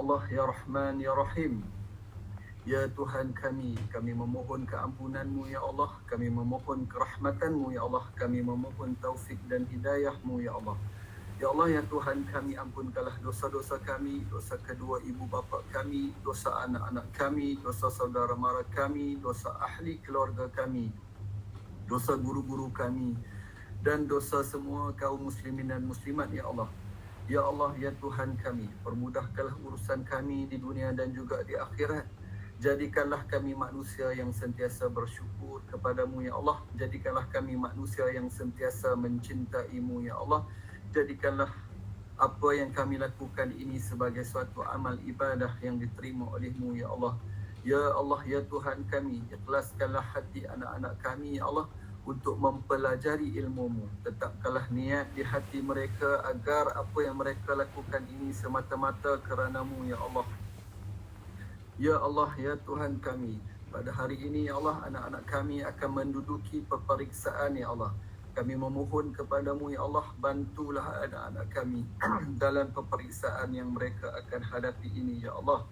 Allah, Ya Rahman, Ya Rahim. Ya Tuhan kami memohon keampunan-Mu ya Allah, kami memohon kerahmatan-Mu ya Allah, kami memohon taufik dan hidayah-Mu ya Allah. Ya Allah, ya Tuhan kami, ampunkanlah dosa-dosa kami, dosa kedua ibu bapa kami, dosa anak-anak kami, dosa saudara mara kami, dosa ahli keluarga kami, dosa guru-guru kami, dan dosa semua kaum muslimin dan muslimat ya Allah. Ya Allah, ya Tuhan kami, permudahkanlah urusan kami di dunia dan juga di akhirat. Jadikanlah kami manusia yang sentiasa bersyukur kepadamu ya Allah. Jadikanlah kami manusia yang sentiasa mencintai-Mu ya Allah. Jadikanlah apa yang kami lakukan ini sebagai suatu amal ibadah yang diterima oleh-Mu ya Allah. Ya Allah, ya Tuhan kami, ikhlaskanlah hati anak-anak kami ya Allah untuk mempelajari ilmu-Mu. Tetapkanlah niat di hati mereka agar apa yang mereka lakukan ini semata-mata kerana-Mu ya Allah. Ya Allah, ya Tuhan kami, pada hari ini ya Allah, anak-anak kami akan menduduki peperiksaan ya Allah. Kami memohon kepadamu ya Allah, bantulah anak-anak kami dalam peperiksaan yang mereka akan hadapi ini ya Allah.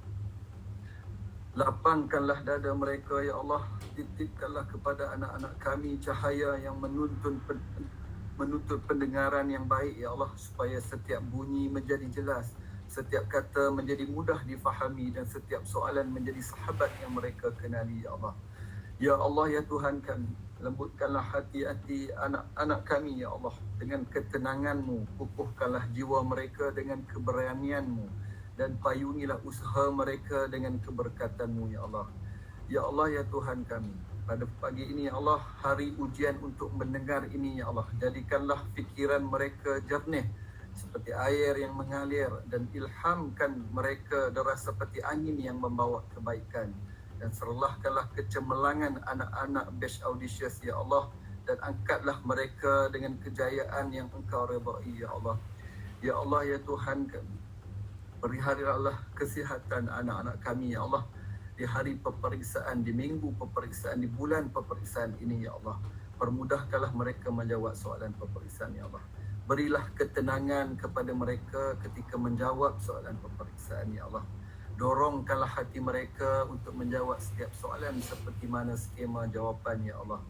Lapangkanlah dada mereka ya Allah, titipkanlah kepada anak-anak kami cahaya yang menuntut pendengaran yang baik ya Allah, supaya setiap bunyi menjadi jelas, setiap kata menjadi mudah difahami, dan setiap soalan menjadi sahabat yang mereka kenali ya Allah. Ya Allah, ya Tuhan kami, lembutkanlah hati-hati anak-anak kami ya Allah dengan ketenangan-Mu, kukuhkanlah jiwa mereka dengan keberanian-Mu, dan payungilah usaha mereka dengan keberkatan-Mu ya Allah. Ya Allah, ya Tuhan kami, pada pagi ini ya Allah, hari ujian untuk mendengar ini ya Allah, jadikanlah fikiran mereka jernih seperti air yang mengalir, dan ilhamkan mereka deras seperti angin yang membawa kebaikan, dan serlahkanlah kecemerlangan anak-anak batch Audacious ya Allah, dan angkatlah mereka dengan kejayaan yang Engkau redai ya Allah. Ya Allah, ya Tuhan kami, peliharalah kesihatan anak-anak kami ya Allah di hari peperiksaan, di minggu peperiksaan, di bulan peperiksaan ini ya Allah. Permudahkanlah mereka menjawab soalan peperiksaan ya Allah. Berilah ketenangan kepada mereka ketika menjawab soalan peperiksaan ya Allah. Dorongkanlah hati mereka untuk menjawab setiap soalan seperti mana skema jawapan ya Allah.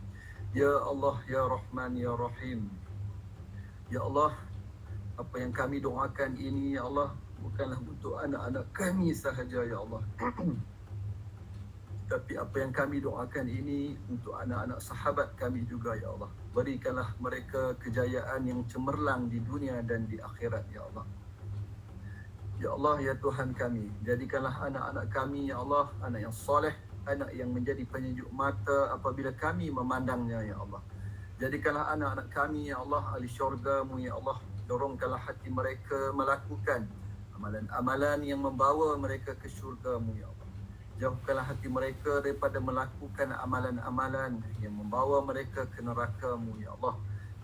Ya Allah, ya Rahman, ya Rahim. Ya Allah, apa yang kami doakan ini ya Allah bukanlah untuk anak-anak kami sahaja ya Allah. Tapi apa yang kami doakan ini untuk anak-anak sahabat kami juga ya Allah. Berikanlah mereka kejayaan yang cemerlang di dunia dan di akhirat ya Allah. Ya Allah, ya Tuhan kami, jadikanlah anak-anak kami ya Allah anak yang soleh, anak yang menjadi penyejuk mata apabila kami memandangnya ya Allah. Jadikanlah anak-anak kami ya Allah ahli syurga-Mu ya Allah. Dorongkanlah hati mereka melakukan amalan-amalan yang membawa mereka ke syurga-Mu ya Allah. Jauhkanlah hati mereka daripada melakukan amalan-amalan yang membawa mereka ke neraka-Mu ya Allah.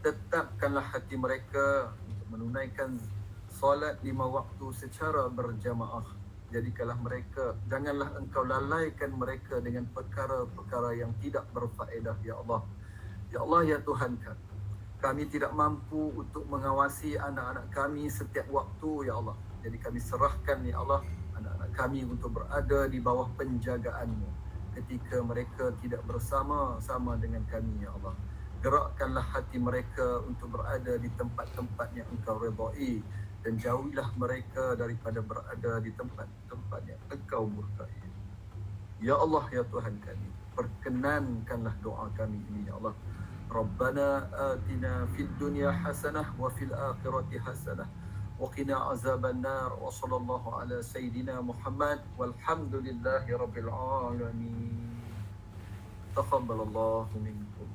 Tetapkanlah hati mereka untuk menunaikan solat 5 waktu secara berjamaah. Jadikanlah mereka, janganlah Engkau lalaikan mereka dengan perkara-perkara yang tidak berfaedah ya Allah. Ya Allah, ya Tuhan kami tidak mampu untuk mengawasi anak-anak kami setiap waktu ya Allah. Jadi kami serahkan ya Allah anak-anak kami untuk berada di bawah penjagaan-Mu ketika mereka tidak bersama-sama dengan kami ya Allah. Gerakkanlah hati mereka untuk berada di tempat-tempat yang Engkau redai, dan jauhilah mereka daripada berada di tempat-tempat yang Engkau murkai. Ya Allah, ya Tuhan kami, perkenankanlah doa kami ini ya Allah. Rabbana atina fid dunya hasanah wa fil akhirati hasanah wa qina azaban nar, wa sallallahu ala sayyidina Muhammad walhamdulillahi rabbil alamin. Taqabbalallahu minkum.